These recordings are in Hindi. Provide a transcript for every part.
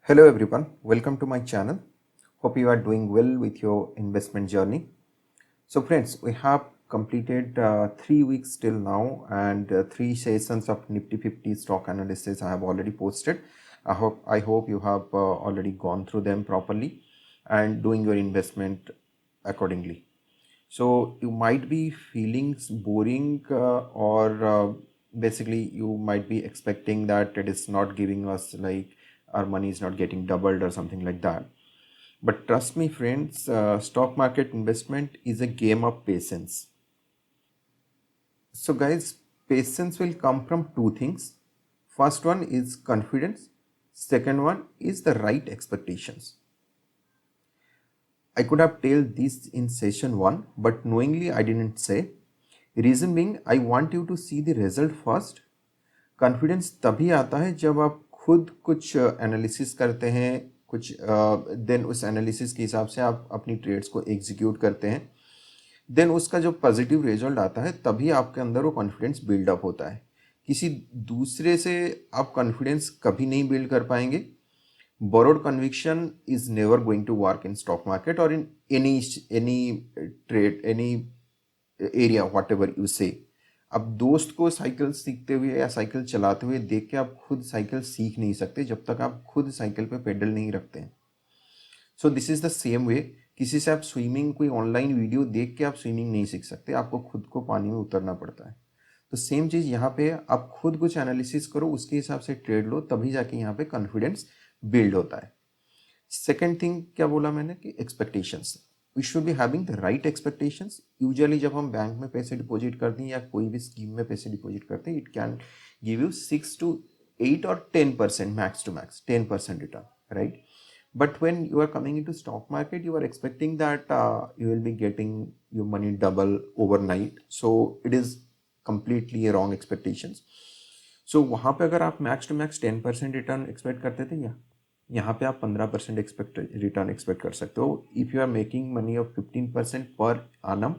Hello everyone, welcome to my channel. Hope you are doing well with your investment journey. So friends, we have completed 3 weeks till now and 3 sessions of Nifty 50 stock analysis I have already posted. I hope you have already gone through them properly and doing your investment accordingly. So you might be feeling boring or basically you might be expecting that it is not giving us like our money is not getting doubled or something like that. But trust me friends, stock market investment is a game of patience. So guys, patience will come from two things. First one is confidence. Second one is the right expectations. I could have told this in session 1, but knowingly I didn't say. Reason being, I want you to see the result first. Confidence तभी आता है जब आप खुद कुछ एनालिसिस करते हैं, कुछ देन उस एनालिसिस के हिसाब से आप अपनी ट्रेड्स को एग्जीक्यूट करते हैं, देन उसका जो पॉजिटिव रिजल्ट आता है तभी आपके अंदर वो कॉन्फिडेंस बिल्डअप होता है. किसी दूसरे से आप कॉन्फिडेंस कभी नहीं बिल्ड कर पाएंगे. borrowed conviction is never going to work in stock market or in any trade, any area, whatever you say. अब दोस्त को साइकिल सीखते हुए या साइकिल चलाते हुए देख के आप खुद साइकिल सीख नहीं सकते जब तक आप खुद साइकिल पे पेडल नहीं रखते हैं. So this is the same way. किसी से आप स्विमिंग कोई ऑनलाइन वीडियो देख के आप स्विमिंग नहीं सीख सकते, आपको खुद को पानी में उतरना पड़ता है. तो सेम चीज़ यहाँ पे आप खुद कुछ एनालिसिस करो, उसके हिसाब से ट्रेड लो, तभी जाके यहाँ पे कॉन्फिडेंस बिल्ड होता है. सेकेंड थिंग क्या बोला मैंने कि expectations. We should be having the right expectations. Usually जब हम बैंक में पैसे डिपॉजिट करते हैं या कोई भी स्कीम में पैसे डिपॉजिट करते हैं, it can give you 6 to 8 और 10% max to max 10% return, right? But when you are coming into stock market, you are expecting that you will be getting your money double overnight. So it is completely a wrong expectations. So वहाँ पे अगर आप max to max 10% return expect करते थे, या यहाँ पे आप 15% रिटर्न एक्सपेक्ट कर सकते हो. If you are making money of 15% per annum,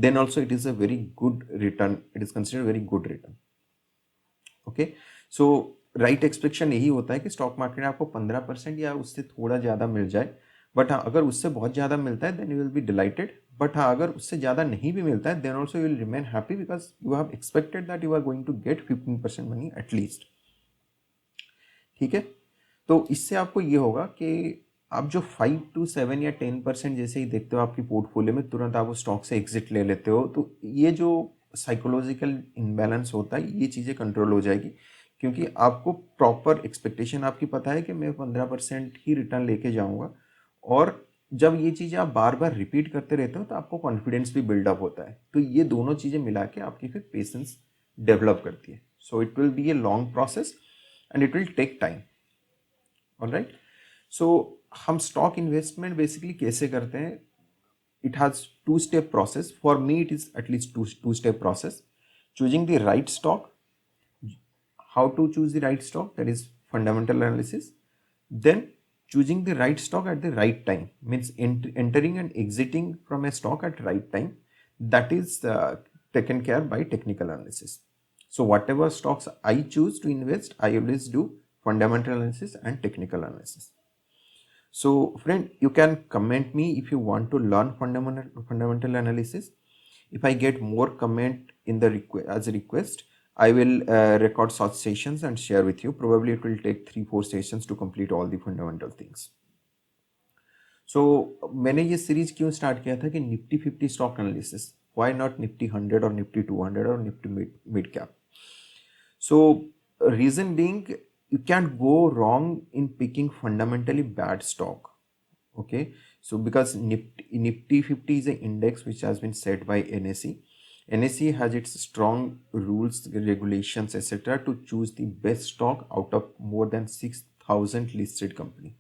then also it is a very good return. It is considered very good return. Okay, so right expectation यही होता है कि स्टॉक मार्केट में आपको 15% या उससे थोड़ा ज़्यादा मिल जाए. बट हाँ, अगर उससे बहुत ज़्यादा मिलता है then you will be delighted. But हाँ, अगर उससे ज़्यादा नहीं भी मिलता है then also you will remain happy because you have expected that you are going to get 15% money at least. ठीक है, तो इससे आपको ये होगा कि आप जो 5 to 7 या 10% जैसे ही देखते हो आपकी पोर्टफोलियो में, तुरंत आप उस स्टॉक से एग्जिट ले लेते हो. तो ये जो साइकोलॉजिकल इम्बैलेंस होता है, ये चीज़ें कंट्रोल हो जाएगी क्योंकि आपको प्रॉपर एक्सपेक्टेशन आपकी पता है कि मैं 15% ही रिटर्न लेके जाऊंगा. और जब ये चीज़ें आप बार बार रिपीट करते रहते हो तो आपको कॉन्फिडेंस भी बिल्डअप होता है. तो ये दोनों चीज़ें मिला के आपकी फिर पेशेंस डेवलप करती है. So it will be a long process and it will take time. Alright, so हम स्टॉक इन्वेस्टमेंट बेसिकली कैसे करते हैं? It has 2-step process. For me it is at least two-step process. Choosing the right stock. How to choose the right stock? That is fundamental analysis. Then choosing the right stock at the right time, means entering and exiting from a stock at right time. That is taken care by technical analysis. So whatever stocks I choose to invest, I always do fundamental analysis and technical analysis. So friend, you can comment me if you want to learn fundamental analysis. If I get more comment in the as a request, I will record such sessions and share with you. Probably it will take 3-4 sessions to complete all the fundamental things. So मैंने ये सीरीज क्यों स्टार्ट किया था कि Nifty 50 stock analysis, why not Nifty 100 और निफ्टी 200 और Nifty mid cap? So reason being, you can't go wrong in picking fundamentally bad stock. Okay, so because Nifty 50 is an index which has been set by NSE. NSE has its strong rules, regulations, etc. to choose the best stock out of more than 6,000 listed company.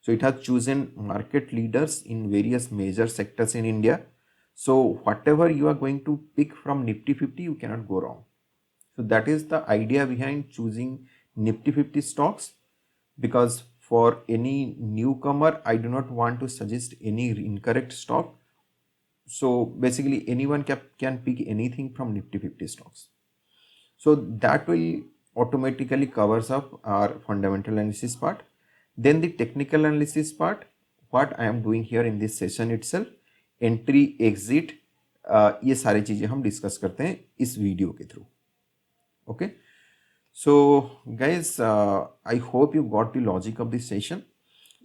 So it has chosen market leaders in various major sectors in India. So whatever you are going to pick from Nifty 50, you cannot go wrong. So that is the idea behind choosing Nifty 50 stocks, because for any newcomer, I do not want to suggest any incorrect stock. So basically anyone can pick anything from Nifty 50 stocks. So that will automatically covers up our fundamental analysis part. Then the technical analysis part, what I am doing here in this session itself, entry exit, ये सारी चीज़ें हम डिस्कस करते हैं इस वीडियो के through. Okay, so guys, I hope you got the logic of this session.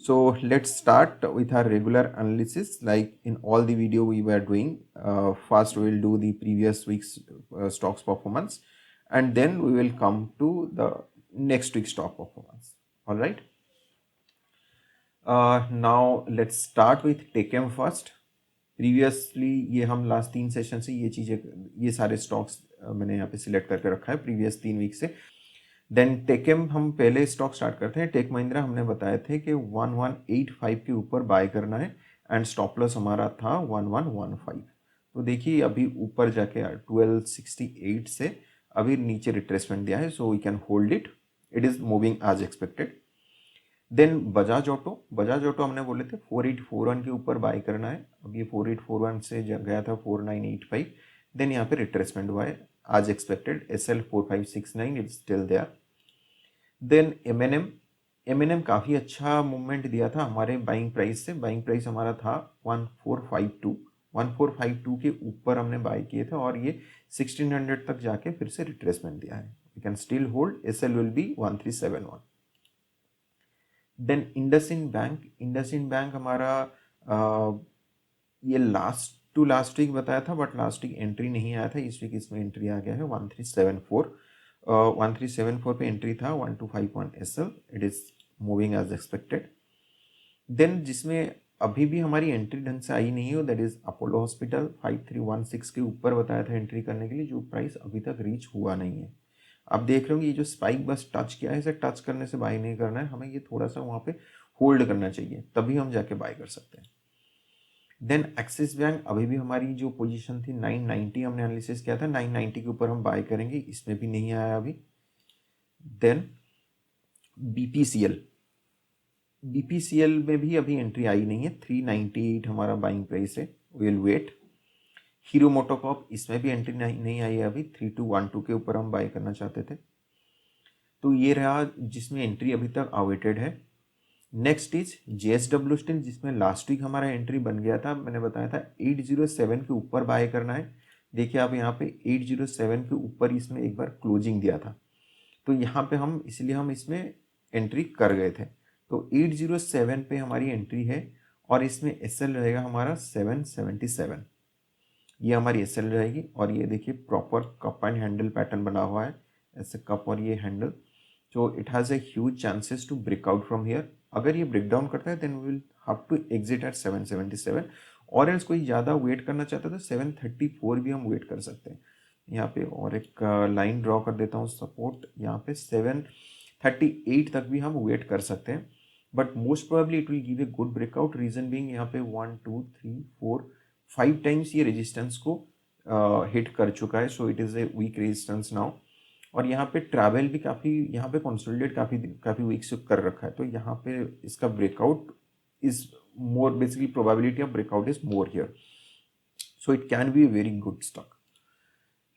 So let's start with our regular analysis. Like in all the video we were doing, first we will do the previous week's stocks performance, and then we will come to the next week's stock performance. All right. Now let's start with TechM first. Previously ये हम लास्ट 3 सेशन से ये चीज़ें, ये सारे स्टॉक्स मैंने यहाँ पे सिलेक्ट करके रखा है प्रीवियस 3 वीक से. देन टेकएम हम पहले स्टॉक स्टार्ट करते हैं. टेक महिंद्रा हमने बताए थे कि 1185 के ऊपर बाय करना है एंड स्टॉप लॉस हमारा था 1115. तो देखिए अभी ऊपर जाके 1268 से अभी नीचे रिट्रेसमेंट दिया है, so we can hold it. It is moving as expected. Then Bajaj Auto हमने बोले थे 4841 के ऊपर बाय करना है. अब ये 4841 से गया था 4985. देन यहाँ पे रिट्रेसमेंट हुआ है as expected. SL 4569 it's still there. Then M&M काफ़ी अच्छा मूवमेंट दिया था हमारे बाइंग प्राइस से. बाइंग प्राइस हमारा था 1452 के ऊपर हमने बाय किए थे और ये 1600 तक जाके फिर से रिट्रेसमेंट दिया है. We can still hold. SL will be 1371. Then IndusInd bank हमारा ये लास्ट वीक बताया था, बट लास्ट वीक एंट्री नहीं आया था. इस वीक इसमें एंट्री आ गया है 1374. 1374 पे एंट्री था 1251 SL. It is moving as expected. Then जिसमें अभी भी हमारी एंट्री ढंग से आई नहीं हो, दैट इज़ अपोलो हॉस्पिटल. 5316 के ऊपर बताया था एंट्री करने के लिए, जो प्राइस अभी तक रीच हुआ नहीं है. आप देख रहे हो ये जो स्पाइक बस टच किया है, इसे टच करने से बाय नहीं करना है हमें. ये थोड़ा सा वहाँ पे होल्ड करना चाहिए, तभी हम जाके बाय कर सकते हैं. देन एक्सिस बैंक, अभी भी हमारी जो पोजीशन थी 990 हमने एनालिसिस किया था, 990 के ऊपर हम बाय करेंगे. इसमें भी नहीं आया अभी. देन बीपीसीएल में भी अभी एंट्री आई नहीं है. 398 हमारा बाइंग प्राइस है. Will wait. हीरो मोटोकॉर्प, इसमें भी एंट्री नहीं आई है अभी. 3212 के ऊपर हम बाय करना चाहते थे. तो ये रहा जिसमें एंट्री अभी तक अवेटेड है. नेक्स्ट इज JSW स्टील, जिसमें लास्ट वीक हमारा एंट्री बन गया था. मैंने बताया था 807 के ऊपर बाय करना है. देखिए आप यहाँ पे 807 के ऊपर इसमें एक बार क्लोजिंग दिया था, तो यहाँ पे हम इसलिए हम इसमें एंट्री कर गए थे. तो 807 पे हमारी एंट्री है और इसमें SL रहेगा हमारा 777. ये हमारी SL रहेगी. और ये देखिए proper cup and handle pattern बना हुआ है, ऐसे कप और ये हैंडल. तो it has a huge chances to break out from here. अगर ये ब्रेक डाउन करता है then we will have to exit at 777. और एल्स कोई ज़्यादा वेट करना चाहता है तो 734 भी हम वेट कर सकते हैं. यहाँ पे और एक लाइन ड्रॉ कर देता हूँ सपोर्ट. यहाँ पे 738 तक भी हम वेट कर सकते हैं, but most probably it will give a good breakout. Reason being यहाँ पे 1 2 3 4 5 टाइम्स ये रेजिस्टेंस को हिट कर चुका है. So it is a weak resistance now. और यहाँ पे ट्रैवल भी काफ़ी, यहाँ पे कंसोलिडेट काफ़ी वीक से कर रखा है. तो यहाँ पे इसका breakout is more, basically probability of breakout is more here. So it can be a very good stock.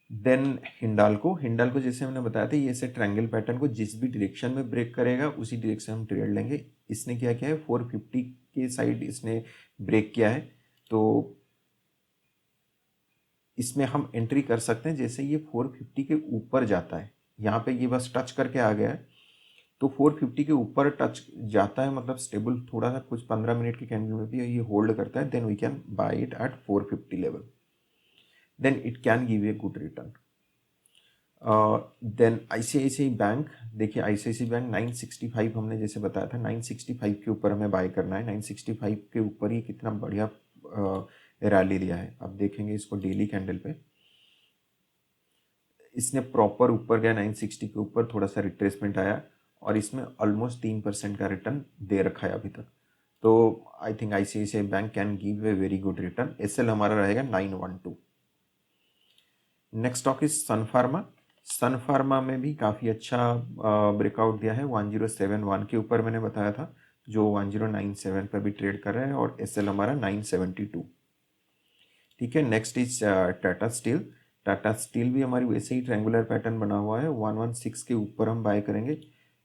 Then Hindalco जैसे हमने बताया था, ये ऐसे ट्रायंगल पैटर्न को जिस भी डायरेक्शन में ब्रेक करेगा उसी डायरेक्शन हम ट्रेड लेंगे. इसने क्या किया है 450 के साइड इसने ब्रेक किया है, तो इसमें हम एंट्री कर सकते हैं. जैसे ये 450 के ऊपर जाता है, यहाँ पे ये बस टच करके आ गया है, तो 450 के ऊपर टच जाता है मतलब स्टेबल थोड़ा सा कुछ 15 मिनट के कैंडल में भी ये होल्ड करता है. Then we can buy it at 450 level. Then it can give a good return. Then ICICI bank, देखिए ICICI बैंक 965 हमने जैसे बताया था 965 के ऊपर हमें बाय करना है. 965 के ऊपर ही कितना बढ़िया रैली दिया है. अब देखेंगे इसको डेली कैंडल पे, इसने प्रॉपर ऊपर गया 960 के ऊपर, थोड़ा सा रिट्रेसमेंट आया और इसमें ऑलमोस्ट 3% का रिटर्न दे रखा है अभी तक. तो I think ICICI bank can give a very good return. SL हमारा रहेगा 912. Next stock is Sun Pharma में भी काफ़ी अच्छा ब्रेकआउट दिया है. 1071 के ऊपर मैंने बताया था, जो 1097 पर भी ट्रेड कर रहा है और SL हमारा 972. ठीक है. नेक्स्ट इज टाटा स्टील भी हमारी वैसे ही ट्रायंगुलर पैटर्न बना हुआ है. 116 के ऊपर हम बाय करेंगे.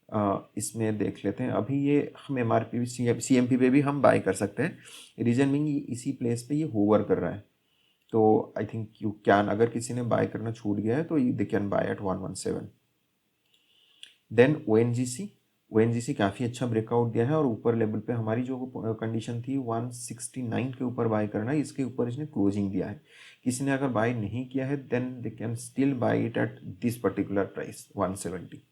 इसमें देख लेते हैं। अभी ये हम MRP CMP पे भी हम बाय कर सकते हैं। रीजन मीन इसी प्लेस पे ये होवर कर रहा है, तो आई थिंक यू कैन, अगर किसी ने बाय करना छूट गया है तो they can buy at 117। Then ONGC काफ़ी अच्छा ब्रेकआउट दिया है और ऊपर लेवल पे हमारी जो कंडीशन थी 169 के ऊपर बाय करना है, इसके ऊपर इसने क्लोजिंग दिया है। किसी ने अगर बाय नहीं किया है then they can still buy it at this particular price 170।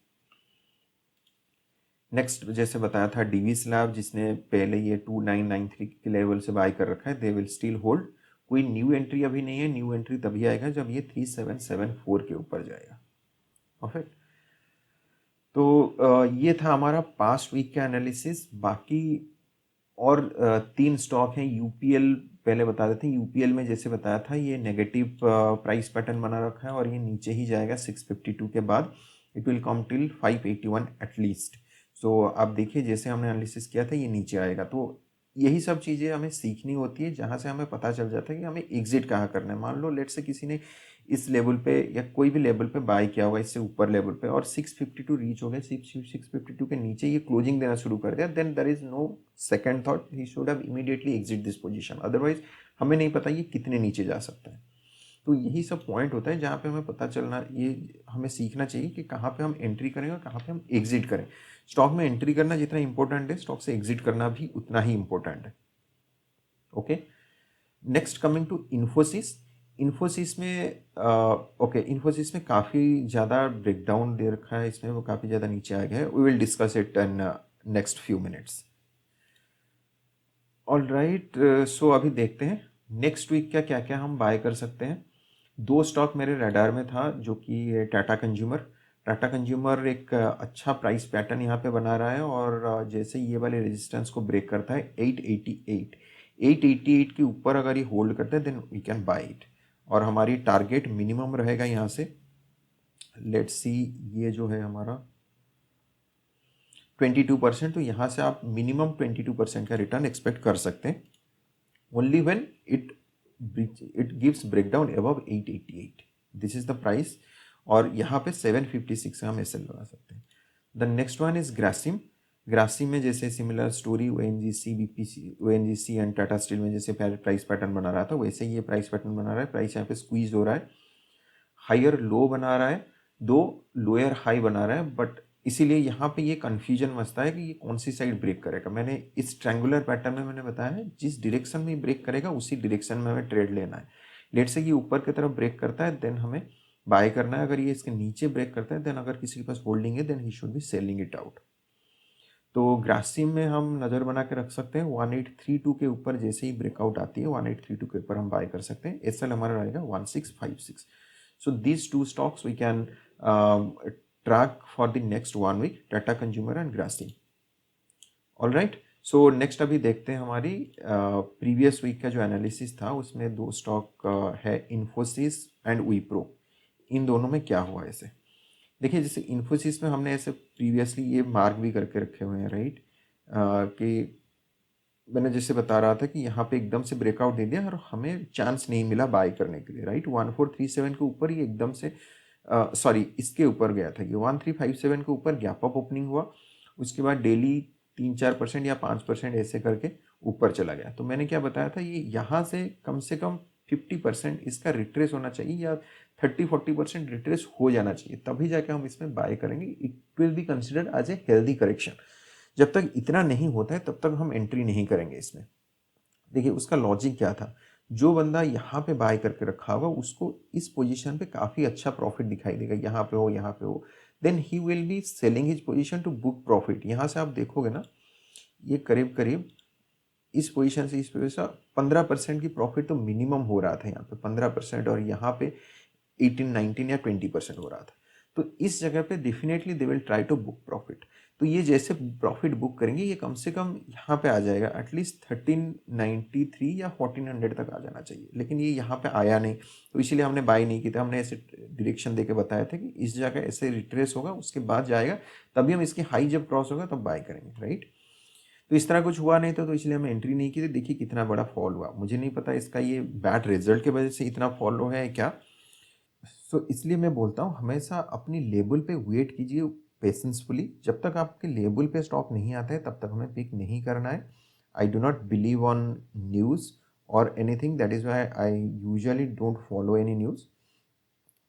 Next जैसे बताया था DV स्लैब, जिसने पहले ये 2993 के लेवल से बाय कर रखा है, दे विल स्टिल होल्ड। कोई न्यू एंट्री अभी नहीं है, न्यू एंट्री तभी आएगा जब ये 3774 के ऊपर जाएगा। परफेक्ट। तो ये था हमारा पास्ट वीक का एनालिसिस। बाकी और 3 स्टॉक हैं। UPL पहले बता देते हैं। UPL में जैसे बताया था ये नेगेटिव प्राइस पैटर्न बना रखा है और ये नीचे ही जाएगा 652 के बाद। It will come till 581 at least. So आप देखिए जैसे हमने एनालिसिस किया था ये नीचे आएगा। तो यही सब चीज़ें हमें सीखनी होती है, जहाँ से हमें पता चल जाता है कि हमें एग्जिट कहाँ करना है। मान लो लेट से किसी ने इस लेवल पे या कोई भी लेवल पे बाय किया होगा इससे ऊपर लेवल पे और 652 रीच हो गया, 652 के नीचे ये क्लोजिंग देना शुरू कर दिया, then there is no second thought, he should have immediately exit this position. Otherwise हमें नहीं पता ये कितने नीचे जा सकता है। तो यही सब पॉइंट होता है जहाँ पे हमें पता चलना, ये हमें सीखना चाहिए कि कहाँ पे हम एंट्री करें और कहाँ पे हम एग्जिट करें। स्टॉक में एंट्री करना जितना इंपॉर्टेंट है, स्टॉक से एग्जिट करना भी उतना ही इंपॉर्टेंट है। Okay, next coming to Infosys. Infosys में इन्फोसिस में काफ़ी ज़्यादा ब्रेकडाउन दे रखा है, इसमें वो काफ़ी ज़्यादा नीचे आ गया है। We will discuss it in next few minutes. All right, so अभी देखते हैं नेक्स्ट वीक क्या क्या क्या हम बाय कर सकते हैं। 2 स्टॉक मेरे रडार में था जो कि टाटा कंज्यूमर। टाटा कंज्यूमर एक अच्छा प्राइस पैटर्न यहाँ पे बना रहा है और जैसे ये वाले रेजिस्टेंस को ब्रेक करता है 888 के ऊपर अगर ये होल्ड करता है then we can buy it. और हमारी टारगेट मिनिमम रहेगा यहाँ से, लेट्स सी, ये जो है हमारा 22%, तो यहाँ से आप मिनिमम 22% का रिटर्न एक्सपेक्ट कर सकते हैं only when it gives breakdown above 888। This is the price और यहाँ पे 756 से हम एसएल लगा सकते हैं। The next one is Grasim. Grasim में जैसे similar story ONGC BPC ONGC and Tata steel में जैसे प्राइस पैटर्न बना रहा था, वैसे ये प्राइस पैटर्न बना रहा है। प्राइस यहाँ पे स्क्वीज हो रहा है, हायर लो बना रहा है, दो लोअर हाई बना रहा है, बट इसीलिए यहाँ पे ये कन्फ्यूजन मचता है कि ये कौन सी साइड ब्रेक करेगा। मैंने इस ट्रैंगुलर पैटर्न में मैंने बताया है जिस डायरेक्शन में ब्रेक करेगा उसी डायरेक्शन में हमें ट्रेड लेना है। लेट से ये ऊपर की तरफ ब्रेक करता है देन हमें बाय करना है। अगर ये इसके नीचे ब्रेक करता है देन अगर किसी के पास होल्डिंग है then he should be selling it out. तो ग्रासिम में हम नज़र बना के रख सकते हैं 1832 के ऊपर जैसे ही ब्रेकआउट आती है 1832 के ऊपर हम बाय कर सकते हैं। एसएल हमारा रहेगा 1656। So these two stocks we can track for the next 1 week, Tata Consumer and Grasim. All right. So next अभी देखते हैं हमारी प्रीवियस वीक का जो एनालिसिस था उसमें 2 स्टॉक है, इन्फोसिस एंड विप्रो। इन दोनों में क्या हुआ ऐसे देखिए। जैसे इन्फोसिस में हमने ऐसे प्रीवियसली ये मार्क भी करके रखे हुए हैं, राइट, कि मैंने जैसे बता रहा था कि यहाँ पे एकदम से ब्रेकआउट दे दिया और हमें चांस नहीं मिला बाय करने के लिए, राइट। 1437 के ऊपर ये एकदम से सॉरी इसके ऊपर गया था, ये 1357 के ऊपर गैप अप ओपनिंग हुआ, उसके बाद डेली 3-4% या 5% ऐसे करके ऊपर चला गया। तो मैंने क्या बताया था, ये यहाँ से कम 50% इसका रिट्रेस होना चाहिए या 30-40% रिट्रेस हो जाना चाहिए, तभी जाके हम इसमें बाय करेंगे। It will be considered as a healthy correction. जब तक इतना नहीं होता है तब तक हम एंट्री नहीं करेंगे इसमें। देखिए उसका लॉजिक क्या था, जो बंदा यहाँ पे बाय करके रखा होगा उसको इस पोजीशन पे काफ़ी अच्छा प्रॉफिट दिखाई देगा, यहाँ पे हो यहाँ पे हो, then he will be selling his position to book profit. यहाँ से आप देखोगे ना, ये करीब करीब इस पोजीशन से इस पोजीशन 15% की प्रॉफिट तो मिनिमम हो रहा था यहाँ पे 15%, और यहाँ पे 18-19 या 20% हो रहा था। तो इस जगह पे definitely they will try to book profit. तो ये जैसे प्रॉफिट बुक करेंगे ये कम से कम यहाँ पे आ जाएगा, एटलीस्ट 1393 या 1400 तक आ जाना चाहिए, लेकिन ये यहाँ पे आया नहीं, तो इसीलिए हमने बाय नहीं की था। हमने ऐसे डायरेक्शन देके बताया था कि इस जगह ऐसे रिट्रेस होगा उसके बाद जाएगा, तभी हम इसकी हाई जब क्रॉस होगा तब बाय करेंगे, राइट। तो इस तरह कुछ हुआ नहीं था, तो इसलिए हमें एंट्री नहीं की थी। देखिए कितना बड़ा फॉल हुआ, मुझे नहीं पता इसका ये बैड रिजल्ट की वजह से इतना फॉल हुआ है क्या। इसलिए मैं बोलता हूँ हमेशा अपनी लेवल पे वेट कीजिए, पेशेंसफुली, जब तक आपके लेबल पे स्टॉक नहीं आता है तब तक हमें पिक नहीं करना है. I do not believe on news और anything, that is why I usually don't follow any news.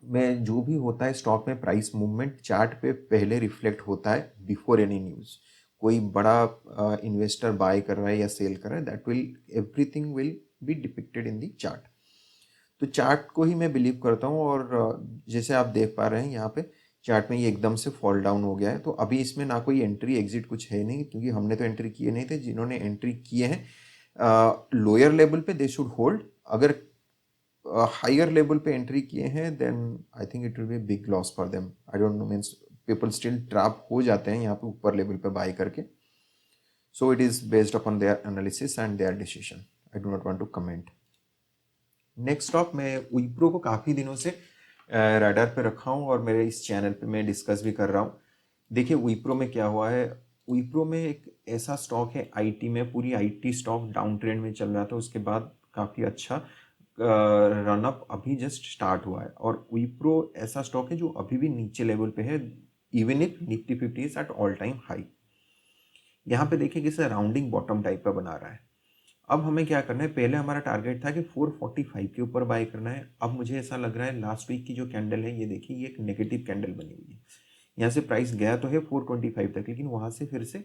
में जो भी होता है स्टॉक में प्राइस मूवमेंट चार्ट पे पहले रिफ्लेक्ट होता है बिफोर एनी न्यूज़. कोई बड़ा इन्वेस्टर बाय कर रहा है या सेल कर रहा है, that will everything will be depicted in the chart. तो चार्ट को ही मैं बिलीव करता हूँ. और जैसे आप देख पा रहे हैं यहाँ पे चार्ट में ये एकदम से फॉल डाउन हो गया है. तो अभी इसमें ना कोई एंट्री एग्जिट कुछ है नहीं, क्योंकि हमने तो एंट्री किए नहीं थे. जिन्होंने एंट्री किए हैं लोअर लेवल पे दे शुड होल्ड. अगर हायर लेवल पे एंट्री किए हैं then I think it will be big loss for them. I don't know, means people still trap हो जाते हैं यहाँ पे ऊपर लेवल पे बाय करके. So it is based upon their analysis and their decision. I do not want to comment. Next stock, मैं विप्रो को काफ़ी दिनों से रडार पे रखा हूँ और मेरे इस चैनल पे मैं डिस्कस भी कर रहा हूँ. देखिए विप्रो में क्या हुआ है. विप्रो में एक ऐसा स्टॉक है आईटी में, पूरी आईटी स्टॉक डाउन ट्रेंड में चल रहा था, उसके बाद काफ़ी अच्छा रनअप अभी जस्ट स्टार्ट हुआ है. और विप्रो ऐसा स्टॉक है जो अभी भी नीचे लेवल पे है, even if Nifty 50 is at all time high. यहाँ पे देखिए किसे राउंडिंग बॉटम टाइप का बना रहा है. अब हमें क्या करना है, पहले हमारा टारगेट था कि 445 के ऊपर बाय करना है. अब मुझे ऐसा लग रहा है लास्ट वीक की जो कैंडल है, ये देखिए ये एक नेगेटिव कैंडल बनी हुई है. यहाँ से प्राइस गया तो है 425 तक, लेकिन वहाँ से फिर से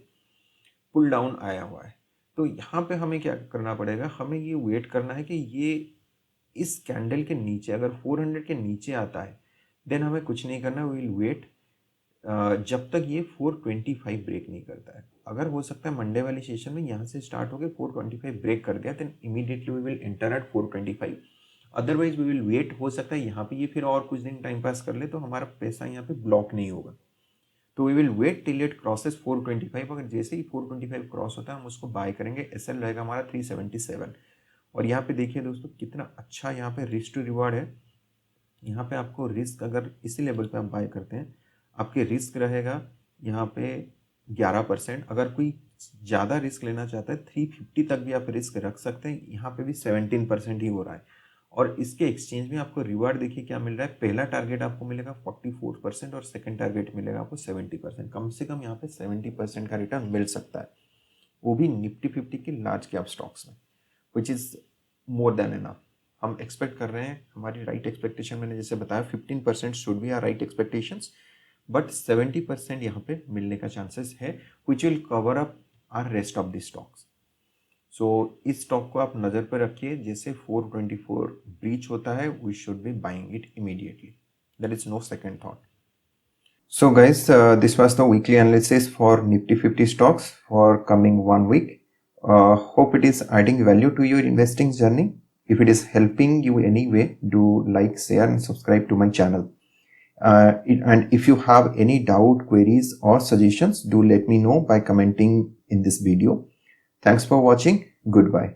पुल डाउन आया हुआ है. तो यहाँ पे हमें क्या करना पड़ेगा, हमें ये वेट करना है कि ये इस कैंडल के नीचे अगर 400 के नीचे आता है देन हमें कुछ नहीं करना, वी विल वेट जब तक ये 425 ब्रेक नहीं करता है. अगर हो सकता है मंडे वाली सेशन में यहाँ से स्टार्ट होकर 425 ब्रेक कर दिया then immediately we will enter at 425. Otherwise we will wait. हो सकता है यहाँ पे ये फिर और कुछ दिन टाइम पास कर ले तो हमारा पैसा यहाँ पे ब्लॉक नहीं होगा. तो we will wait till it crosses 425. अगर जैसे ही 425 क्रॉस होता है हम उसको बाय करेंगे. एसएल रहेगा हमारा 377. और यहाँ पे देखिए दोस्तों कितना अच्छा यहाँ पे रिस्क टू रिवार्ड है. यहाँ पे आपको रिस्क अगर इसी लेवल पे आप बाय करते हैं, आपके रिस्क रहेगा यहाँ पे 11%. अगर कोई ज़्यादा रिस्क लेना चाहता है 350 तक भी आप रिस्क रख सकते हैं. यहाँ पे भी 17% ही हो रहा है. और इसके एक्सचेंज में आपको रिवार्ड देखिए क्या मिल रहा है. पहला टारगेट आपको मिलेगा 44% और सेकंड टारगेट मिलेगा आपको 70%. कम से कम यहाँ पे 70% का रिटर्न मिल सकता है, वो भी निफ्टी 50 के लार्ज कैप स्टॉक्स में, which is more than enough. हम एक्सपेक्ट कर रहे हैं, हमारी राइट एक्सपेक्टेशन मैंने जैसे बताया 15% should be our right expectations, but 70% यहाँ पे मिलने का चांसेस है, which will cover up our rest of the stocks. So इस स्टॉक को आप नज़र पर रखिए. जैसे 424 ब्रीच होता है we should be buying it immediately. There is no second thought. So guys, this was the weekly analysis for Nifty 50 stocks for coming 1 week. Hope it is adding value to your investing journey. If it is helping you anyway, do like, share and subscribe to my channel. And if you have any doubt, queries or suggestions, do let me know by commenting in this video. Thanks for watching. Goodbye.